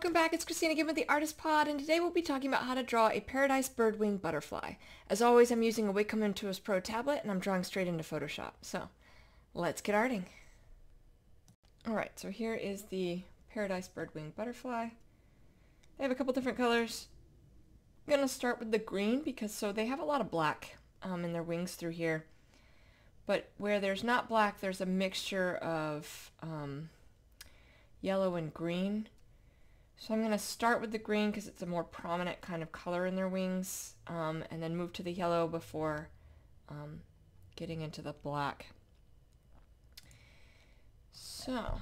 welcome back. It's Christina again with the Artist Pod, and today we'll be talking about how to draw a paradise birdwing butterfly. As always, I'm using a Wacom Intuos Pro tablet, and I'm drawing straight into Photoshop. So, let's get arting. Alright, so here is the paradise birdwing butterfly. They have a couple different colors. I'm going to start with the green because they have a lot of black in their wings through here. But where there's not black, there's a mixture of yellow and green. So I'm going to start with the green because it's a more prominent kind of color in their wings, and then move to the yellow before getting into the black. So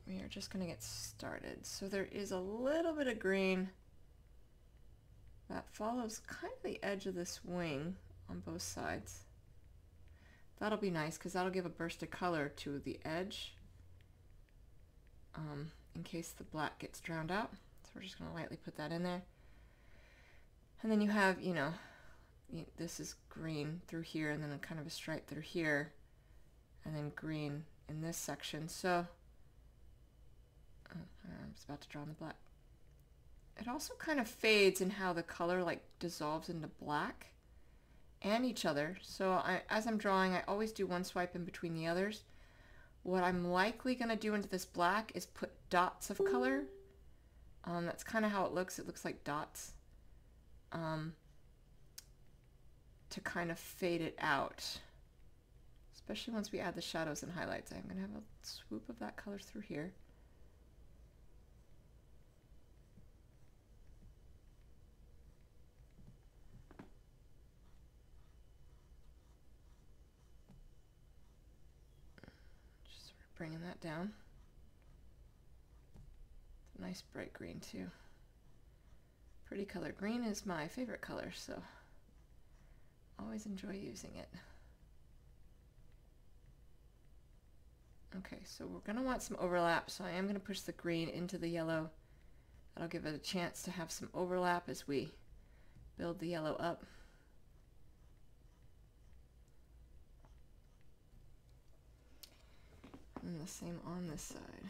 we are just going to get started. So there is a little bit of green that follows kind of the edge of this wing on both sides. That'll be nice because that'll give a burst of color to the edge in case the black gets drowned out. So we're just going to lightly put that in there. And then you have, this is green through here and then a kind of a stripe through here and then green in this section. So I was about to draw in the black. It also kind of fades in how the color dissolves into black and each other. So as I'm drawing, I always do one swipe in between the others. What I'm likely going to do into this black is put dots of color. That's kind of how it looks. It looks like dots to kind of fade it out, especially once we add the shadows and highlights. I'm going to have a swoop of that color through here. Bringing that down. It's a nice bright green too. Pretty color. Green is my favorite color, so always enjoy using it. Okay, so we're going to want some overlap, so I am going to push the green into the yellow. That'll give it a chance to have some overlap as we build the yellow up. And the same on this side.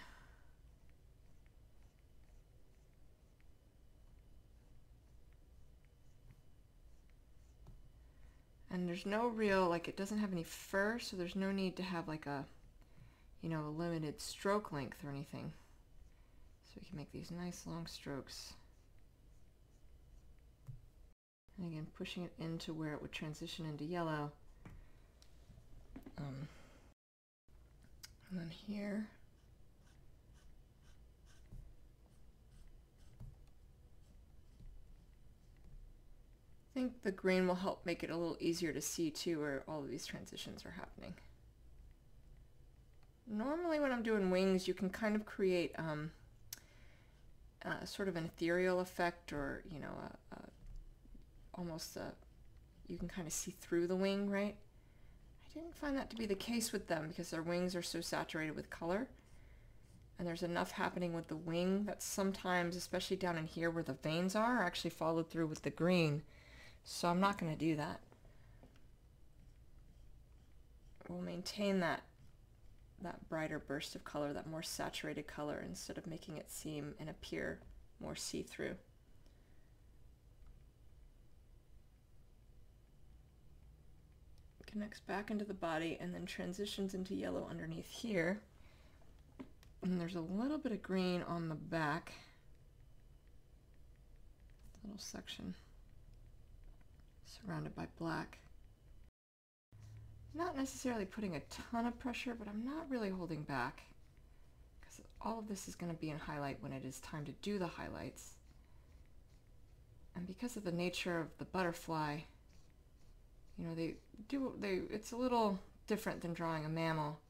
And there's no real, it doesn't have any fur, so there's no need to have a limited stroke length or anything. So we can make these nice long strokes. And again, pushing it into where it would transition into yellow. And then here, I think the green will help make it a little easier to see too where all of these transitions are happening. Normally when I'm doing wings, you can kind of create sort of an ethereal effect, or almost you can kind of see through the wing, right? I didn't find that to be the case with them because their wings are so saturated with color, and there's enough happening with the wing that sometimes, especially down in here where the veins are actually followed through with the green. So I'm not going to do that. We'll maintain that brighter burst of color, that more saturated color, instead of making it seem and appear more see-through. Connects back into the body and then transitions into yellow underneath here. And there's a little bit of green on the back, little section surrounded by black. Not necessarily putting a ton of pressure, but I'm not really holding back because all of this is going to be in highlight when it is time to do the highlights. And because of the nature of the butterfly, it's a little different than drawing a mammal.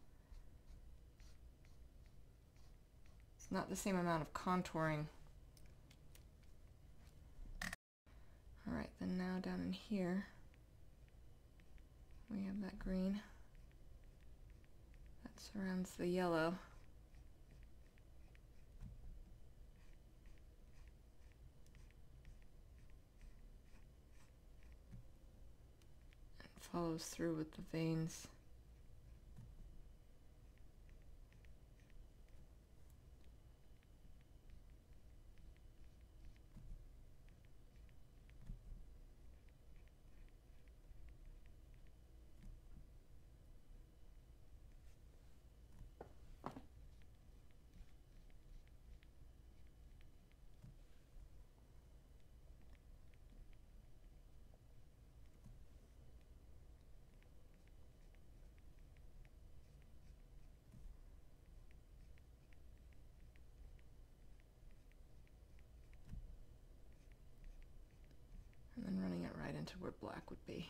It's not the same amount of contouring. Alright, then now down in here, we have that green that surrounds the yellow. Follows through with the veins. into where black would be.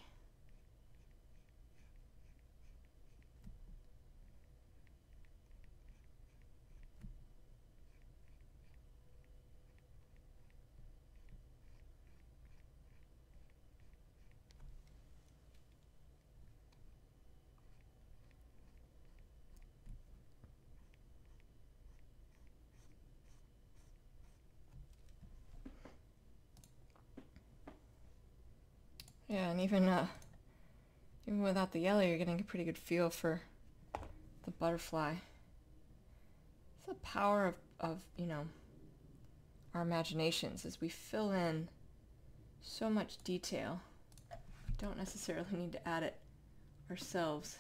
Yeah, and even without the yellow, you're getting a pretty good feel for the butterfly. It's the power of you know, our imaginations as we fill in so much detail. We don't necessarily need to add it ourselves.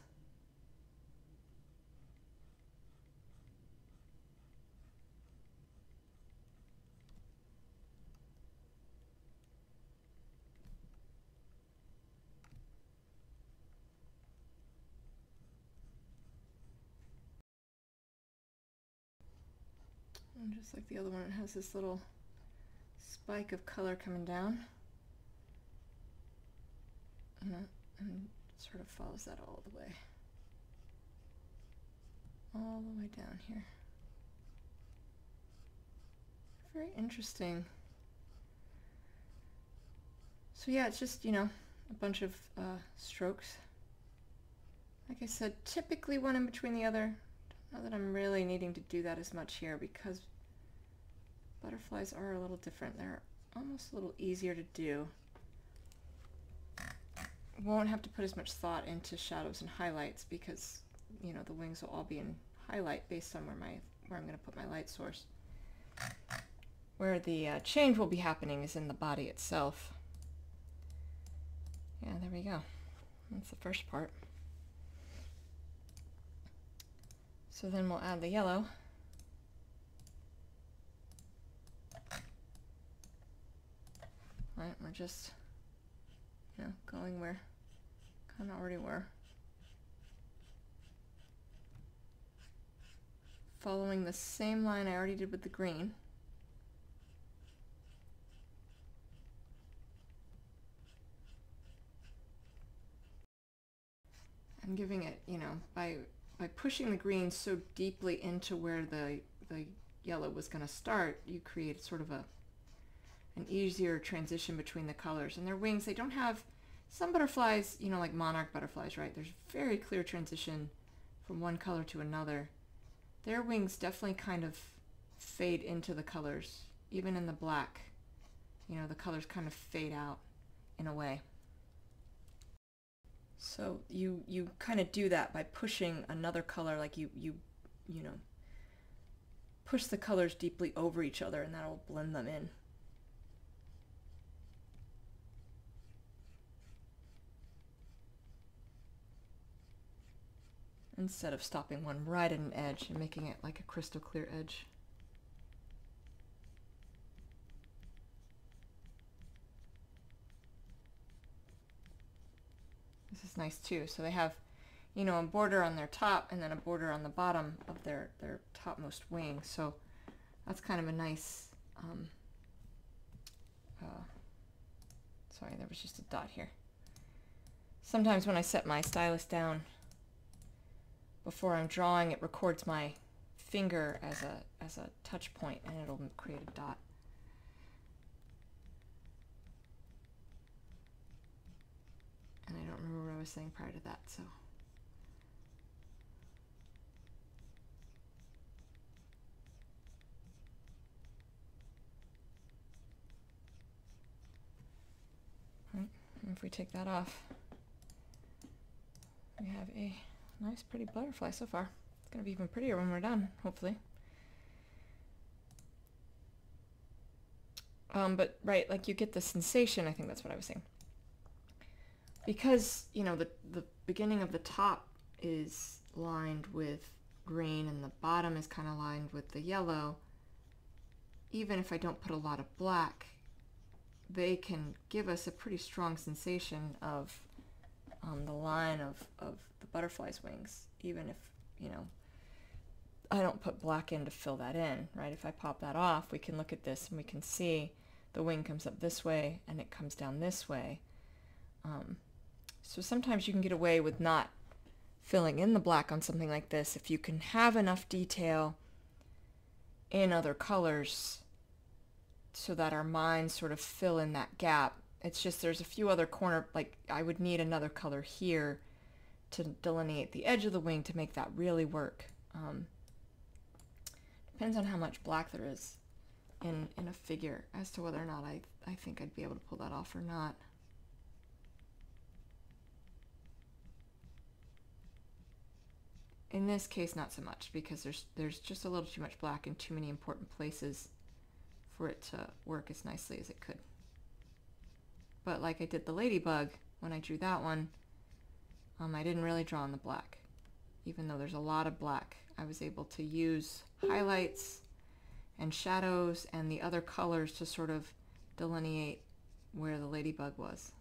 And just like the other one, it has this little spike of color coming down. And sort of follows that all the way. All the way down here. Very interesting. So yeah, it's just, you know, a bunch of strokes. Like I said, typically one in between the other. Not that I'm really needing to do that as much here because butterflies are a little different. They're almost a little easier to do. Won't have to put as much thought into shadows and highlights because, you know, the wings will all be in highlight based on where I'm going to put my light source. Where the change will be happening is in the body itself. Yeah, there we go. That's the first part. So then we'll add the yellow. Right, we're just, you know, going where kind of already were. Following the same line I already did with the green. And giving it, you know, by pushing the green so deeply into where the yellow was going to start, you create sort of an easier transition between the colors. And their wings, they don't have, some butterflies, you know, like monarch butterflies, right? There's very clear transition from one color to another. Their wings definitely kind of fade into the colors, even in the black. You know, the colors kind of fade out in a way. So you kind of do that by pushing another color, like you know, push the colors deeply over each other, and that'll blend them in. Instead of stopping one right at an edge and making it like a crystal clear edge. This is nice too. So they have, you know, a border on their top and then a border on the bottom of their topmost wing. So that's kind of a nice, sorry, there was just a dot here. Sometimes when I set my stylus down before I'm drawing, it records my finger as a touch point, and it'll create a dot. And I don't remember what I was saying prior to that, so. Right, and if we take that off, we have a nice pretty butterfly so far. It's going to be even prettier when we're done, hopefully. But right, like you get the sensation, I think that's what I was saying. Because, you know, the beginning of the top is lined with green and the bottom is kind of lined with the yellow, even if I don't put a lot of black, they can give us a pretty strong sensation of the line of the butterfly's wings, even if, you know, I don't put black in to fill that in, right? If I pop that off, we can look at this and we can see the wing comes up this way and it comes down this way. So sometimes you can get away with not filling in the black on something like this if you can have enough detail in other colors so that our minds sort of fill in that gap. It's just there's a few other corner, like I would need another color here to delineate the edge of the wing to make that really work. Depends on how much black there is in a figure as to whether or not I think I'd be able to pull that off or not. In this case, not so much, because there's just a little too much black in too many important places for it to work as nicely as it could. But like I did the ladybug, when I drew that one, I didn't really draw on the black. Even though there's a lot of black, I was able to use highlights and shadows and the other colors to sort of delineate where the ladybug was.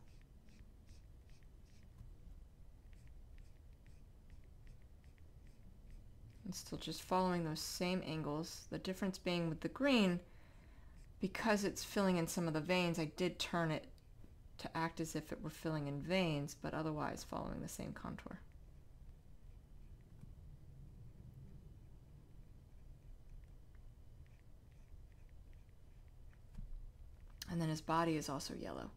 And still just following those same angles. The difference being with the green, because it's filling in some of the veins, I did turn it to act as if it were filling in veins, but otherwise following the same contour. And then his body is also yellow.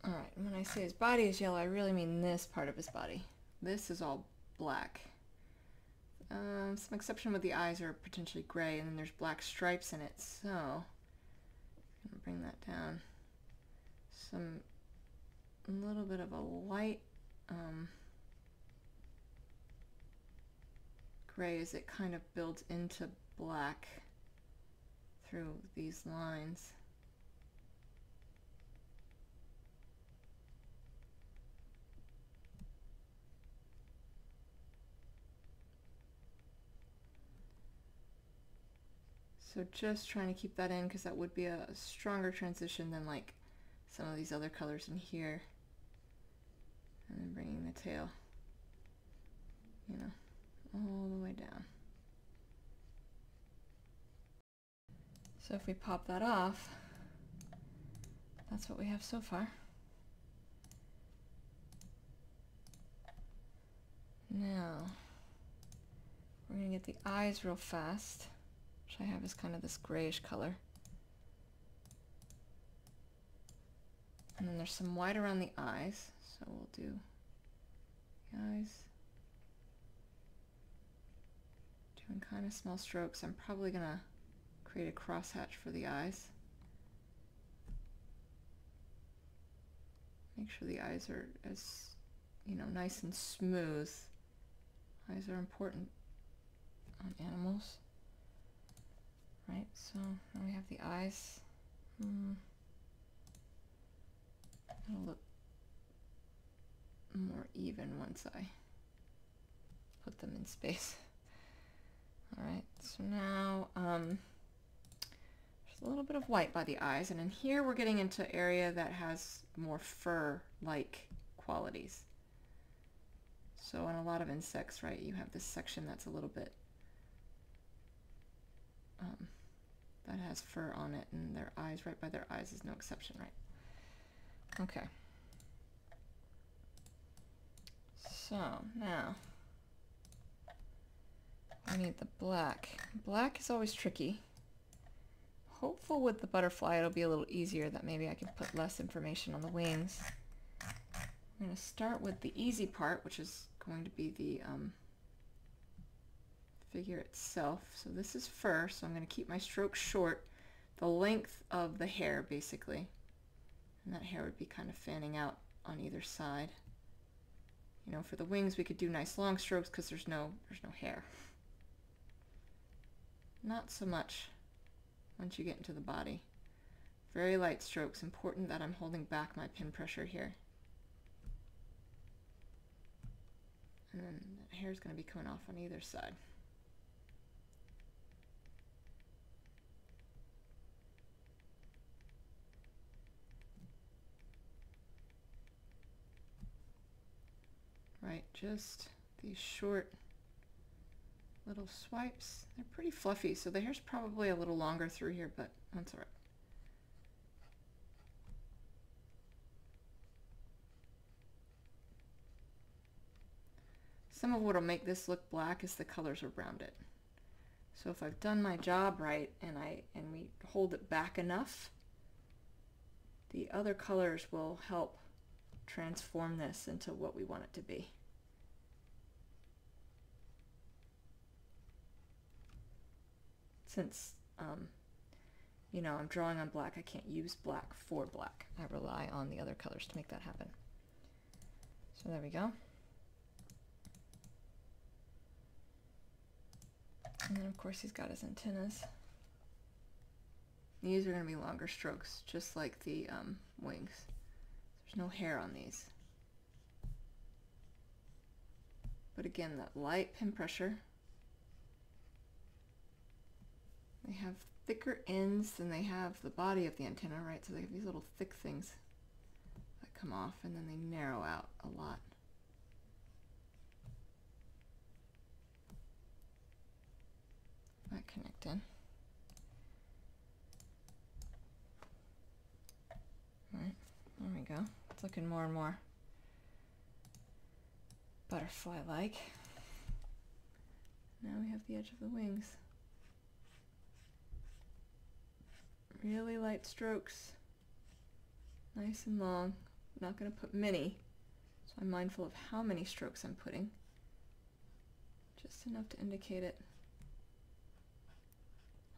Alright, when I say his body is yellow, I really mean this part of his body. This is all black. Some exception with the eyes are potentially gray, and then there's black stripes in it, so I'm gonna bring that down. A little bit of a light gray as it kind of builds into black through these lines. So just trying to keep that in because that would be a stronger transition than like some of these other colors in here. And then bringing the tail, you know, all the way down. So if we pop that off, that's what we have so far. Now, we're going to get the eyes real fast, which I have as kind of this grayish color. And then there's some white around the eyes, so we'll do the eyes. Doing kind of small strokes. I'm probably going to create a crosshatch for the eyes. Make sure the eyes are as, you know, nice and smooth. Eyes are important on animals. Right, so now we have the eyes. It'll look more even once I put them in space. Alright, so now there's a little bit of white by the eyes, and in here we're getting into area that has more fur-like qualities. So on a lot of insects, right, you have this section that's a little bit that has fur on it, and their eyes, right by their eyes, is no exception, right? Okay. So now I need the black. Black is always tricky. Hopeful with the butterfly it'll be a little easier, that maybe I can put less information on the wings. I'm going to start with the easy part, which is going to be the figure itself. So this is fur, so I'm going to keep my strokes short, the length of the hair basically, and that hair would be kind of fanning out on either side. You know, for the wings we could do nice long strokes because there's no hair. Not so much once you get into the body. Very light strokes. Important that I'm holding back my pin pressure here. And then the hair is going to be coming off on either side. Right, just these short little swipes. They're pretty fluffy, so the hair's probably a little longer through here, but that's all right. Some of what will make this look black is the colors around it. So if I've done my job right and we hold it back enough, the other colors will help transform this into what we want it to be. Since you know, I'm drawing on black, I can't use black for black. I rely on the other colors to make that happen. So there we go. And then of course he's got his antennas. These are going to be longer strokes, just like the wings. There's no hair on these. But again, that light pin pressure. They have thicker ends than they have the body of the antenna, right? So they have these little thick things that come off, and then they narrow out a lot. That connect in. Alright, there we go. It's looking more and more butterfly-like. Now we have the edge of the wings. Really light strokes. Nice and long. I'm not going to put many, so I'm mindful of how many strokes I'm putting. Just enough to indicate it.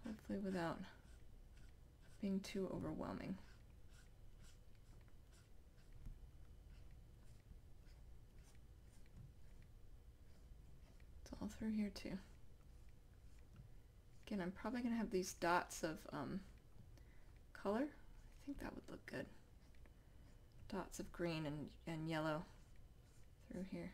Hopefully without being too overwhelming. It's all through here too. Again, I'm probably going to have these dots of color. I think that would look good. Dots of green and yellow through here.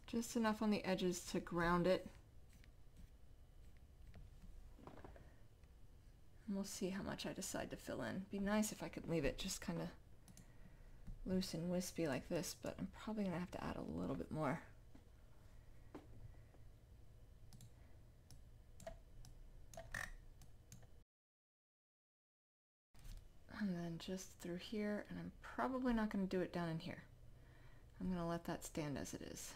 Just enough on the edges to ground it. And we'll see how much I decide to fill in. Be nice if I could leave it just kind of loose and wispy like this, but I'm probably going to have to add a little bit more. And then just through here, and I'm probably not going to do it down in here. I'm going to let that stand as it is.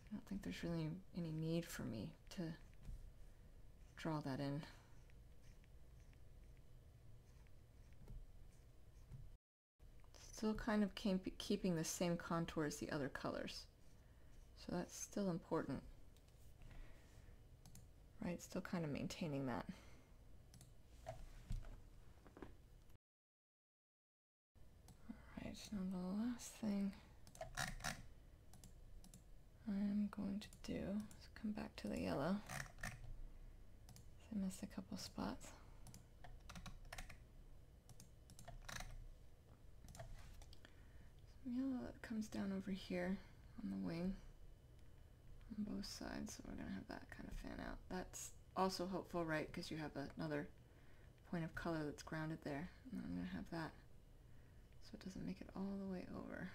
I don't think there's really any need for me to draw that in. Still kind of keeping the same contour as the other colors. So that's still important. Right, still kind of maintaining that. Alright, now the last thing I'm going to do is come back to the yellow. I missed a couple spots. Some yellow that comes down over here on the wing on both sides, so we're going to have that kind of fan out. That's also helpful, right, because you have another point of color that's grounded there. And I'm going to have that so it doesn't make it all the way over.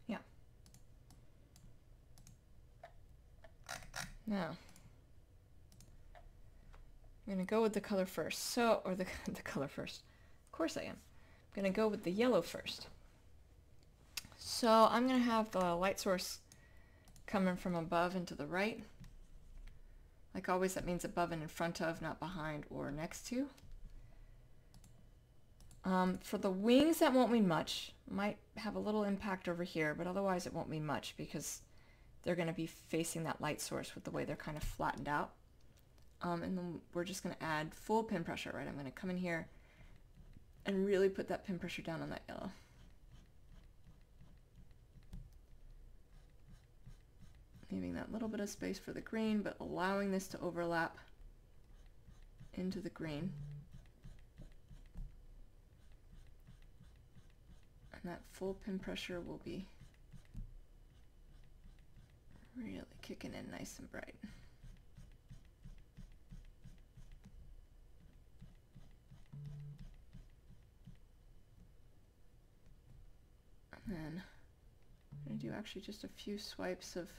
Yeah. Now, I'm going to go with the color first. Or the color first. Of course I am. I'm going to go with the yellow first. So I'm going to have the light source coming from above and to the right. Like always, that means above and in front of, not behind or next to. For the wings, that won't mean much. Might have a little impact over here, but otherwise it won't mean much because they're going to be facing that light source with the way they're kind of flattened out. And then we're just going to add full pin pressure, right? I'm going to come in here and really put that pin pressure down on that yellow. leaving that little bit of space for the green, but allowing this to overlap into the green. And that full pin pressure will be really kicking in nice and bright. And then I'm going to do actually just a few swipes of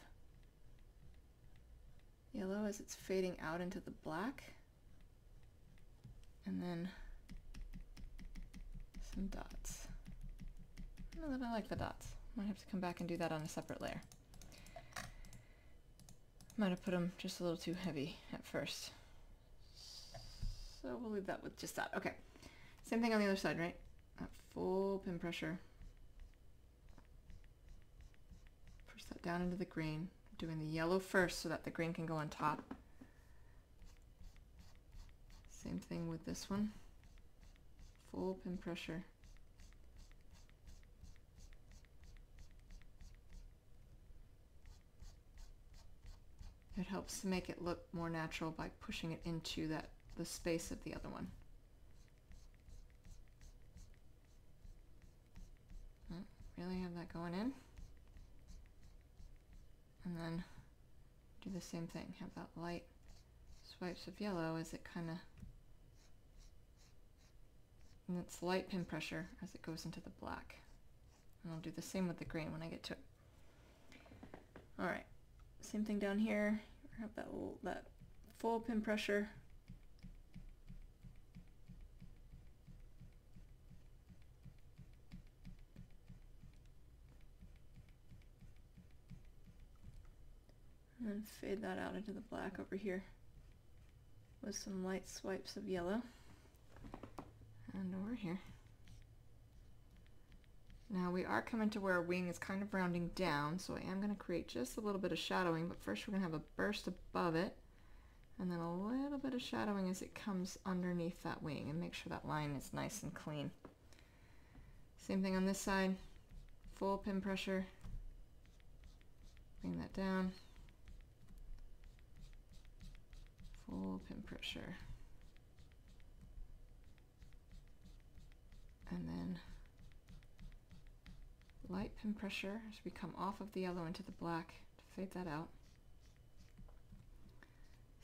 yellow as it's fading out into the black. And then some dots. I don't know that I like the dots. Might have to come back and do that on a separate layer. Might have put them just a little too heavy at first. So we'll leave that with just that. Okay. Same thing on the other side, right? That full pin pressure. Push that down into the green. Doing the yellow first so that the green can go on top. Same thing with this one. Full pin pressure. It helps to make it look more natural by pushing it into the space of the other one. Really have that going in. And then do the same thing. Have that light swipes of yellow as it kind of, and it's light pin pressure as it goes into the black. And I'll do the same with the green when I get to it. All right. Same thing down here. Have that full pin pressure. And then fade that out into the black over here with some light swipes of yellow. And over here. Now we are coming to where our wing is kind of rounding down, so I am going to create just a little bit of shadowing, but first we're going to have a burst above it, and then a little bit of shadowing as it comes underneath that wing, and make sure that line is nice and clean. Same thing on this side, full pin pressure, bring that down, full pin pressure, and then light pin pressure as we come off of the yellow into the black to fade that out.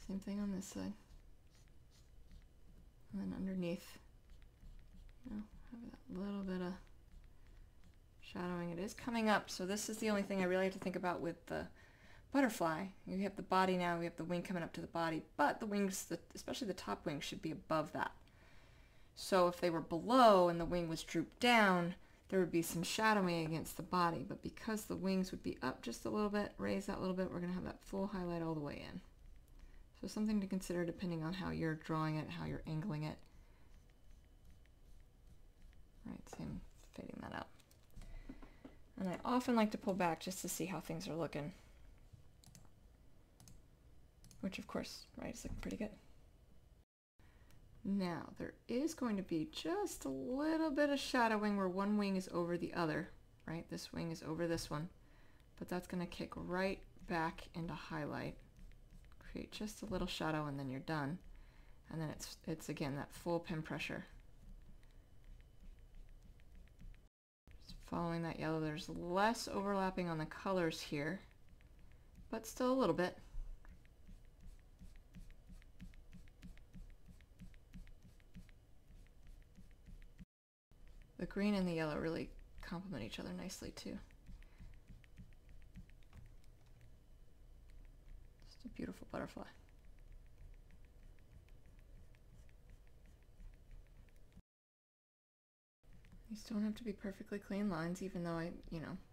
Same thing on this side. And then underneath, have that little bit of shadowing. It is coming up, so this is the only thing I really have to think about with the butterfly. You have the body now, we have the wing coming up to the body, but the wings, especially the top wing, should be above that. So if they were below and the wing was drooped down, there would be some shadowing against the body, but because the wings would be up just a little bit, raise that little bit, we're going to have that full highlight all the way in. So something to consider depending on how you're drawing it, how you're angling it. Right, same, fading that out. And I often like to pull back just to see how things are looking. Which of course, right, is looking pretty good. Now, there is going to be just a little bit of shadowing where one wing is over the other, right? This wing is over this one, but that's going to kick right back into highlight. Create just a little shadow and then you're done. And then it's again that full pin pressure. Just following that yellow, there's less overlapping on the colors here, but still a little bit. The green and the yellow really complement each other nicely too. Just a beautiful butterfly. These don't have to be perfectly clean lines, even though I,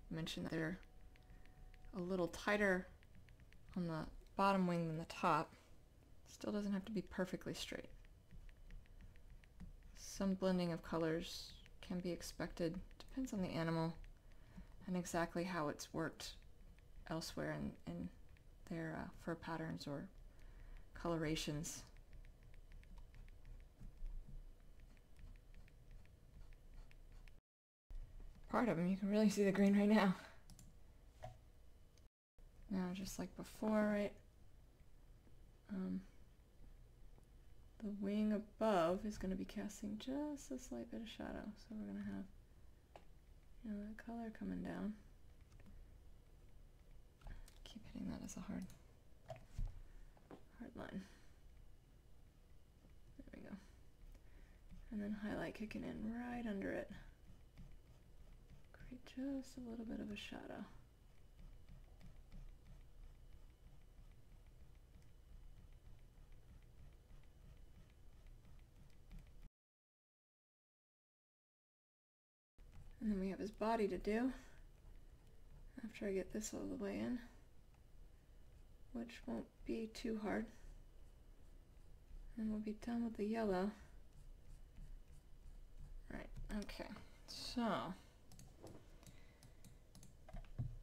mentioned that they're a little tighter on the bottom wing than the top. Still doesn't have to be perfectly straight. Some blending of colors can be expected, depends on the animal and exactly how it's worked elsewhere in their fur patterns or colorations. Part of them, you can really see the green right now. Now, just like before, right? The wing above is going to be casting just a slight bit of shadow. So we're going to have, you know, that color coming down. Keep hitting that as a hard line. There we go. And then highlight kicking in right under it. Create just a little bit of a shadow. And then we have his body to do after I get this all the way in, which won't be too hard. And we'll be done with the yellow. Right, okay, so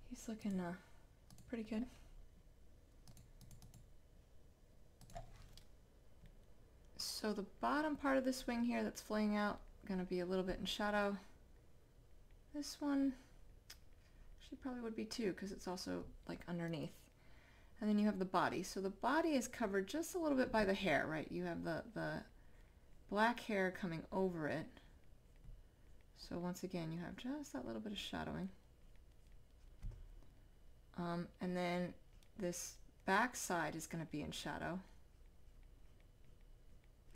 he's looking pretty good. So the bottom part of this wing here that's flaying out, gonna be a little bit in shadow. This one actually probably would be too, because it's also like underneath. And then you have the body. So the body is covered just a little bit by the hair, right? You have the black hair coming over it. So once again, you have just that little bit of shadowing. And then this back side is going to be in shadow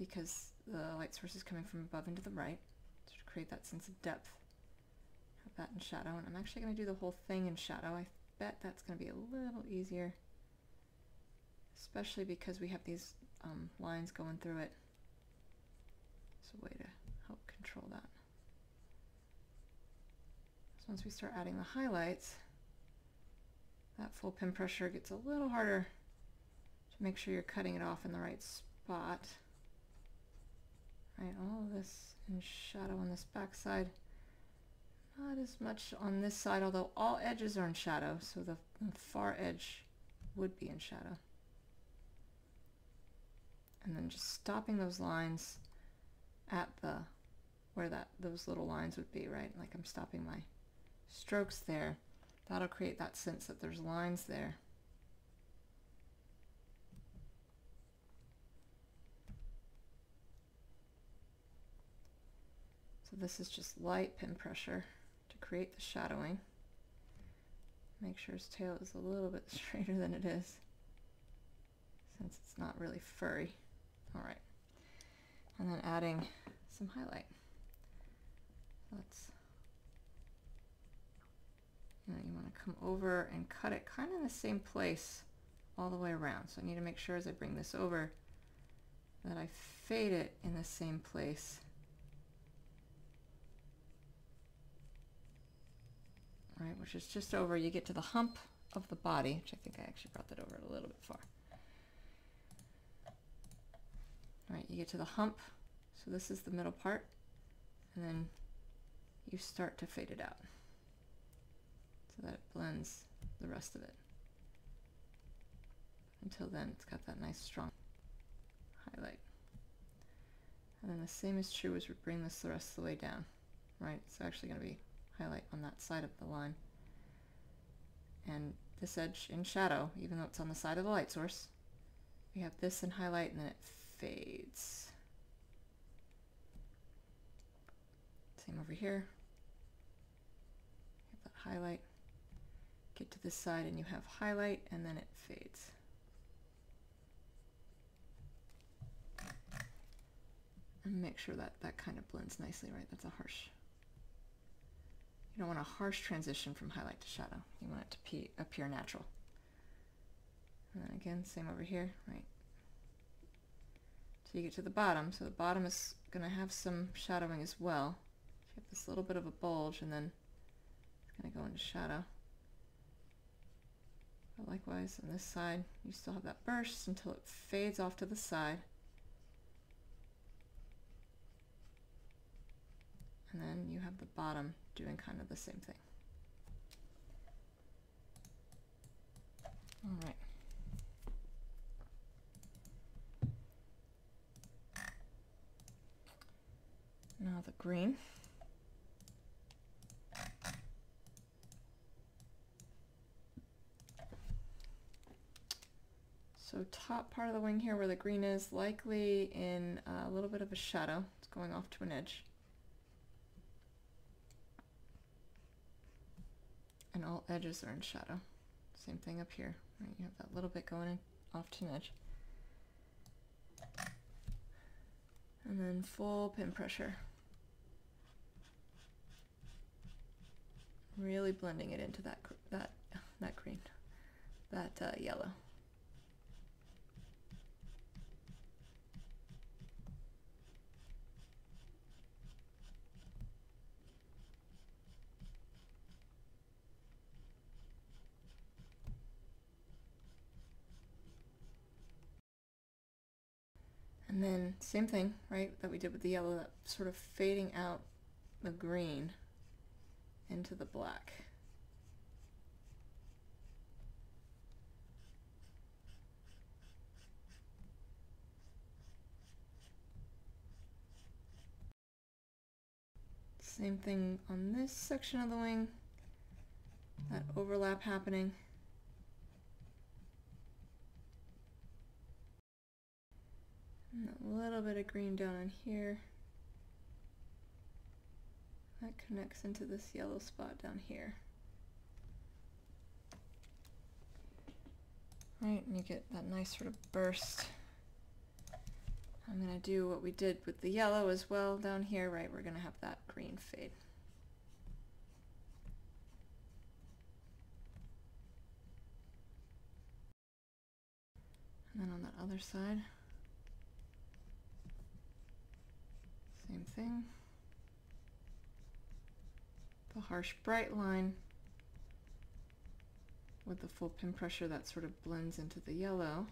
because the light source is coming from above and to the right, so to create that sense of depth. Have that in shadow, and I'm actually going to do the whole thing in shadow. I bet that's going to be a little easier, especially because we have these lines going through it. It's a way to help control that. So once we start adding the highlights, that full pin pressure gets a little harder to make sure you're cutting it off in the right spot. Right, all of this in shadow on this back side. Not as much on this side, although all edges are in shadow, so the far edge would be in shadow. And then just stopping those lines at where those little lines would be, right? Like I'm stopping my strokes there. That'll create that sense that there's lines there. So this is just light pin pressure to create the shadowing. Make sure his tail is a little bit straighter than it is, since it's not really furry. All right, and then adding some highlight. You want to come over and cut it kind of in the same place all the way around. So I need to make sure as I bring this over that I fade it in the same place. Right, which is just over, you get to the hump of the body, which I think I actually brought that over a little bit far. All right, you get to the hump, so this is the middle part, and then you start to fade it out so that it blends the rest of it. Until then, it's got that nice strong highlight. And then the same is true as we bring this the rest of the way down, right? It's actually going to be highlight on that side of the line. And this edge in shadow, even though it's on the side of the light source, we have this in highlight and then it fades. Same over here. You have that highlight. Get to this side and you have highlight and then it fades. And make sure that that kind of blends nicely, right? That's a harsh. You don't want a harsh transition from highlight to shadow. You want it to appear natural. And then again, same over here, right? So you get to the bottom. So the bottom is going to have some shadowing as well. You have this little bit of a bulge and then it's going to go into shadow. But likewise on this side, you still have that burst until it fades off to the side. And then you have the bottom doing kind of the same thing. All right. Now the green. So top part of the wing here where the green is, likely in a little bit of a shadow. It's going off to an edge. And all edges are in shadow. Same thing up here. Right? You have that little bit going in, off to an edge. And then full pin pressure. Really blending it into that green, that yellow. And then same thing, right, that we did with the yellow, that sort of fading out the green into the black. Same thing on this section of the wing, that overlap happening. And a little bit of green down in here. That connects into this yellow spot down here. Right, and you get that nice sort of burst. I'm going to do what we did with the yellow as well down here, right? We're going to have that green fade. And then on that other side, same thing. The harsh bright line with the full pin pressure that sort of blends into the yellow.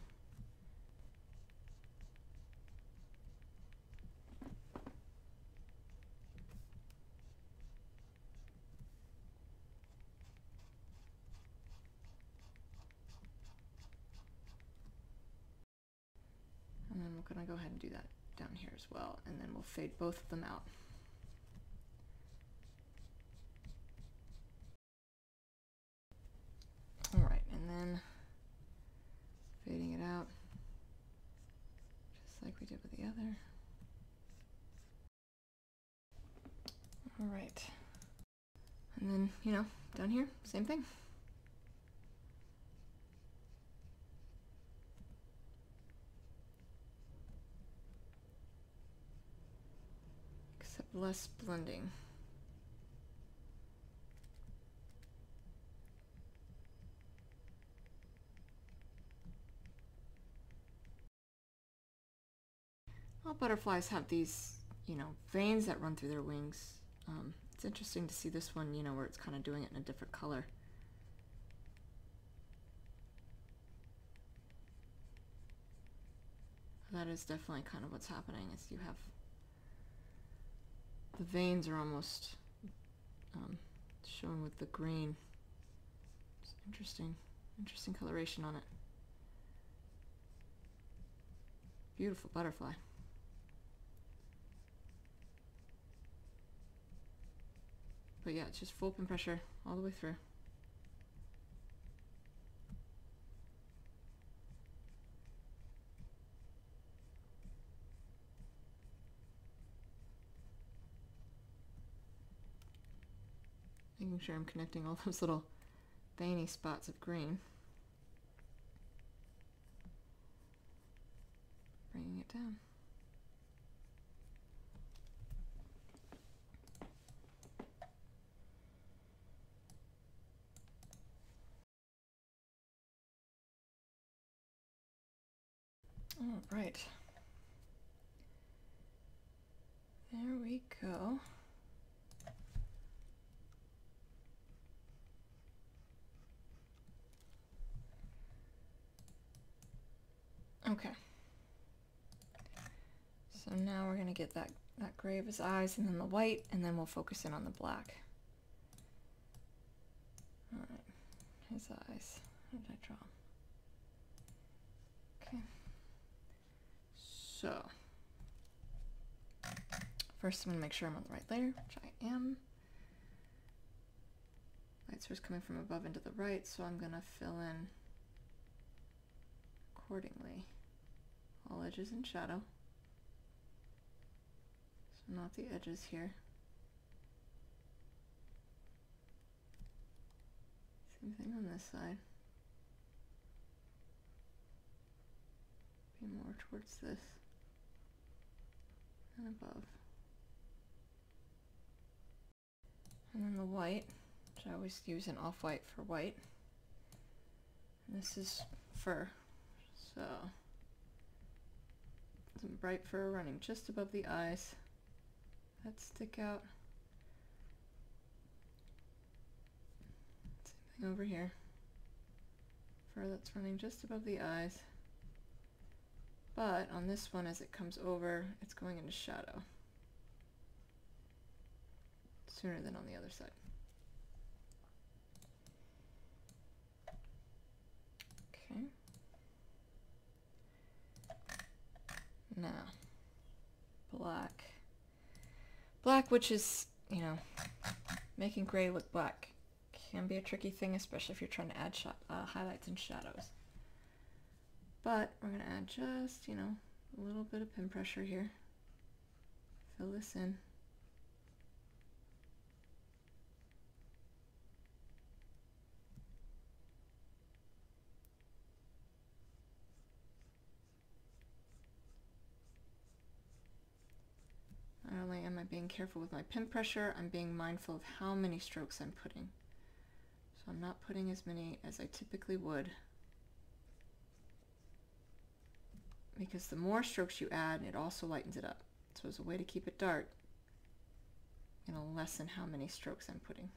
And then we're going to go ahead and do that down here as well, and then we'll fade both of them out. All right, and then fading it out, just like we did with the other. All right, and then, you know, down here, same thing. Except less blending. All butterflies have these, you know, veins that run through their wings. It's interesting to see this one, you know, where it's kind of doing it in a different color. That is definitely kind of what's happening, is you have the veins are almost shown with the green. It's interesting coloration on it. Beautiful butterfly. But yeah, it's just full pin pressure all the way through. Making sure I'm connecting all those little veiny spots of green. Bringing it down. All right. There we go. Okay. So now we're going to get that gray of his eyes and then the white, and then we'll focus in on the black. All right. His eyes. How did I draw them? Okay. So, first I'm going to make sure I'm on the right layer, which I am. Light source coming from above into the right, so I'm going to fill in accordingly. All edges in shadow. So not the edges here. Same thing on this side. Be more towards this and above. And then the white, which I always use an off-white for white. And this is fur, so some bright fur running just above the eyes that stick out. Same thing over here. Fur that's running just above the eyes. But on this one, as it comes over, it's going into shadow sooner than on the other side. Okay. Now, black. Black, which is, you know, making gray look black, can be a tricky thing, especially if you're trying to add highlights and shadows. But we're going to add just, you know, a little bit of pin pressure here. Fill this in. Not only am I being careful with my pin pressure, I'm being mindful of how many strokes I'm putting. So I'm not putting as many as I typically would, because the more strokes you add, it also lightens it up. So as a way to keep it dark, I'm going to lessen how many strokes I'm putting.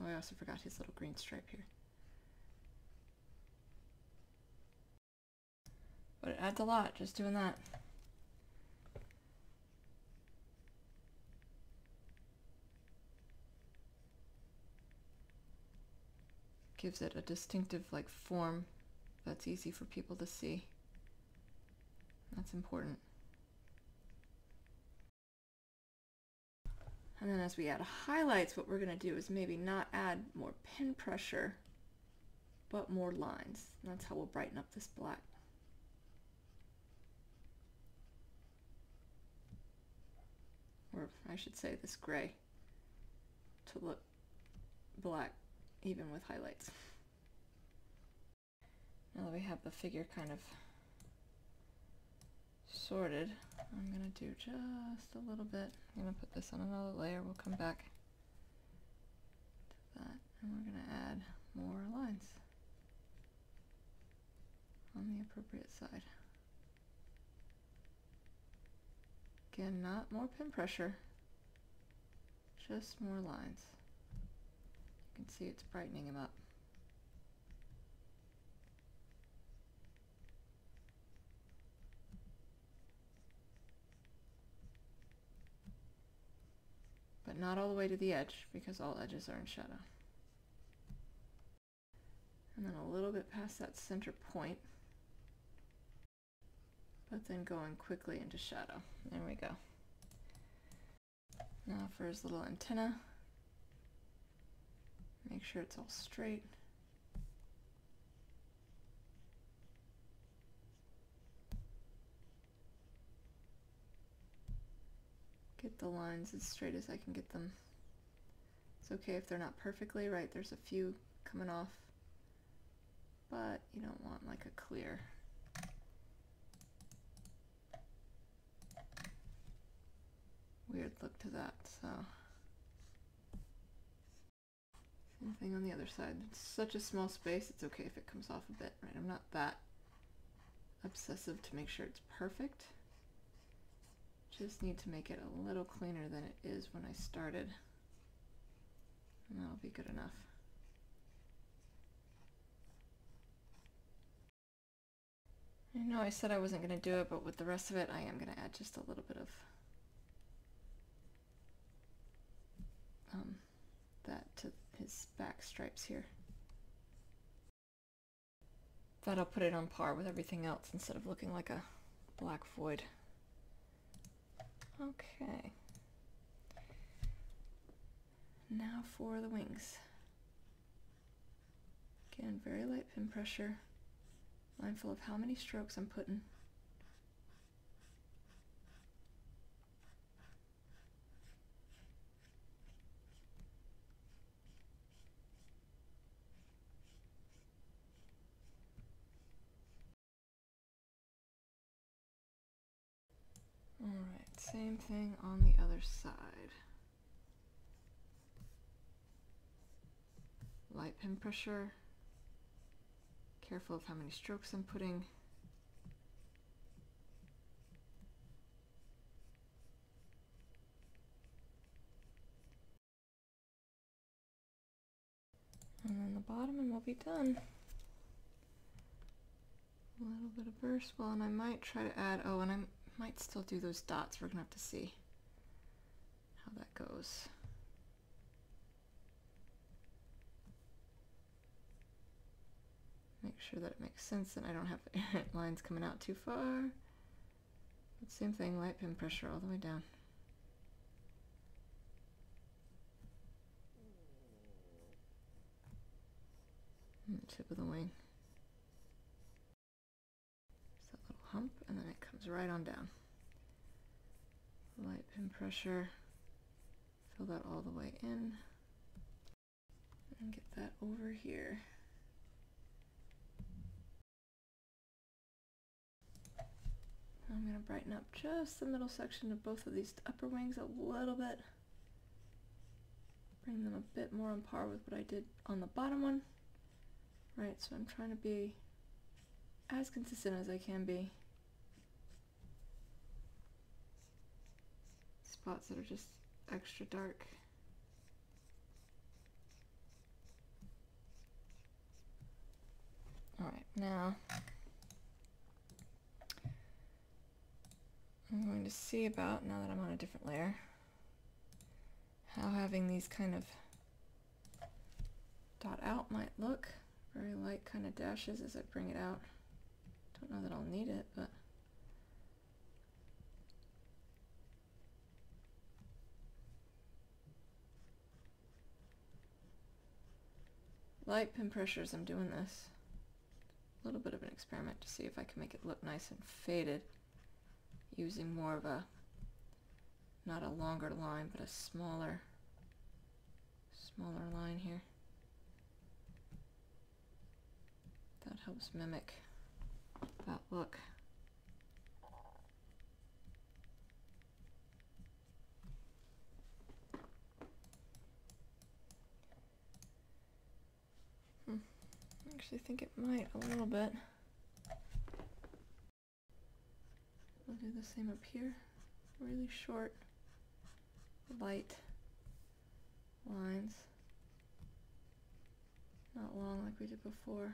Oh, I also forgot his little green stripe here. But it adds a lot just doing that. Gives it a distinctive like form that's easy for people to see. That's important. And then as we add highlights, what we're going to do is maybe not add more pin pressure, but more lines. And that's how we'll brighten up this black. Or I should say this gray, to look black even with highlights. Now that we have the figure kind of sorted, I'm going to do just a little bit. I'm going to put this on another layer. We'll come back to that, and we're going to add more lines on the appropriate side. Again, not more pin pressure, just more lines. You can see it's brightening them up. But not all the way to the edge, because all edges are in shadow. And then a little bit past that center point, but then going quickly into shadow. There we go. Now for his little antenna, make sure it's all straight. Get the lines as straight as I can get them. It's okay if they're not perfectly right. There's a few coming off, but you don't want like a clear. Weird look to that, so. Same thing on the other side. It's such a small space, it's okay if it comes off a bit, right? I'm not that obsessive to make sure it's perfect. Just need to make it a little cleaner than it is when I started. And that'll be good enough. I know I said I wasn't going to do it, but with the rest of it, I am going to add just a little bit of that to his back stripes here. That'll put it on par with everything else instead of looking like a black void. Okay. Now for the wings. Again, very light pin pressure. mindful of how many strokes I'm putting. Alright, same thing on the other side. Light pin pressure. Careful of how many strokes I'm putting. And then the bottom and we'll be done. A little bit of burst. Well, and I might try to add, oh, and I might still do those dots. We're gonna have to see how that goes. Make sure that it makes sense and I don't have errant lines coming out too far. But same thing, light pin pressure all the way down. And the tip of the wing. Just that little hump, and then it comes right on down. Light pin pressure. Fill that all the way in. And get that over here. I'm going to brighten up just the middle section of both of these upper wings a little bit. Bring them a bit more on par with what I did on the bottom one. Right, so I'm trying to be as consistent as I can be. Spots that are just extra dark. Alright, now I'm going to see about, now that I'm on a different layer, how having these kind of dot out might look. Very light kind of dashes as I bring it out. Don't know that I'll need it, but light pin pressure as I'm doing this. A little bit of an experiment to see if I can make it look nice and faded. Using more of a, not a longer line, but a smaller line here. That helps mimic that look. I actually think it might a little bit. We'll do the same up here. Really short, light lines. Not long like we did before.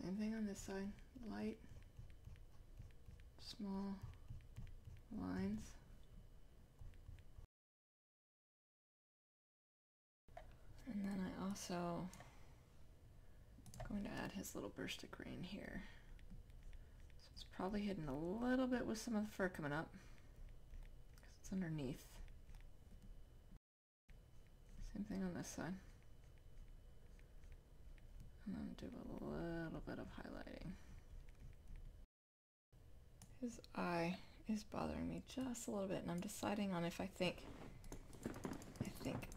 Same thing on this side. Light, small lines. And then I also going to add his little burst of green here. So it's probably hidden a little bit with some of the fur coming up because it's underneath. Same thing on this side. And then do a little bit of highlighting. His eye is bothering me just a little bit, and I'm deciding on if I think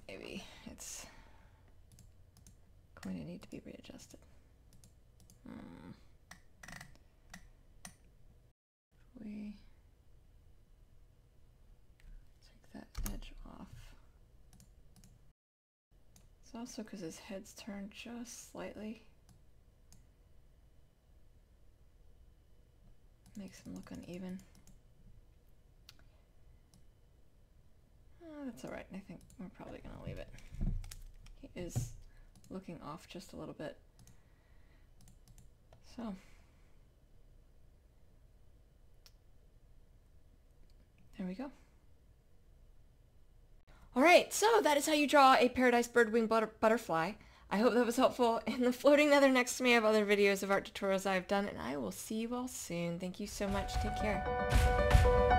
maybe it's going to need to be readjusted. If we take that edge off. It's also because his head's turned just slightly. Makes him look uneven. That's alright, I think we're probably going to leave it. He is looking off just a little bit. So, there we go. Alright, so that is how you draw a paradise birdwing butterfly. I hope that was helpful. In the floating nether next to me, I have other videos of art tutorials I've done, and I will see you all soon. Thank you so much. Take care.